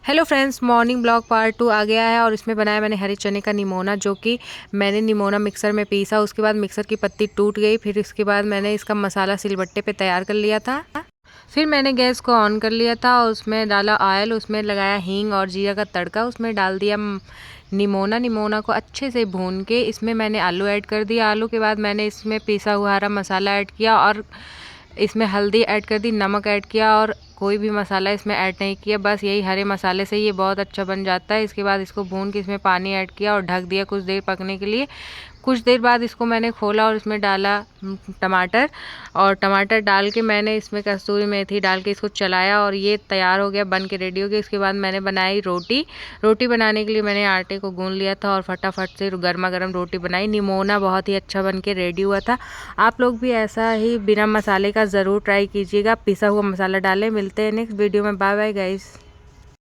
Hello friends, morning blog part 2 आ गया है और इसमें बनाया मैंने हरे चने का निमोना, जो कि मैंने निमोना मिक्सर में पीसा। उसके बाद मिक्सर की पत्ती टूट गई। फिर इसके बाद मैंने इसका मसाला सिलबट्टे पे तैयार कर लिया था। फिर मैंने गैस को ऑन कर लिया था और उसमें डाला ऑयल, उसमें लगाया हींग और जीरा का तड़का, उसमें डाल दिया निमोना को अच्छे से भून के इसमें मैंने आलू ऐड कर दिया। आलू के बाद मैंने इसमें पिसा हुआ हरा मसाला ऐड किया और इसमें हल्दी ऐड कर दी, नमक ऐड किया और कोई भी मसाला इसमें ऐड नहीं किया। बस यही हरे मसाले से ये बहुत अच्छा बन जाता है। इसके बाद इसको भून के इसमें पानी ऐड किया और ढक दिया कुछ देर पकने के लिए। कुछ देर बाद इसको मैंने खोला और इसमें डाला टमाटर, और टमाटर डाल के मैंने इसमें कसूरी मेथी डाल के इसको चलाया और ये तैयार हो गया, बन के रेडी हो गया। इसके बाद मैंने बनाई रोटी। रोटी बनाने के लिए मैंने आटे को गूंद लिया था और फटाफट से गर्मा गर्म रोटी बनाई। निमोना बहुत ही अच्छा बन के रेडी हुआ था। आप लोग भी ऐसा ही बिना मसाले का ज़रूर ट्राई कीजिएगा, पिसा हुआ मसाला डालें। मिलते हैं नेक्स्ट वीडियो में। Bye bye guys.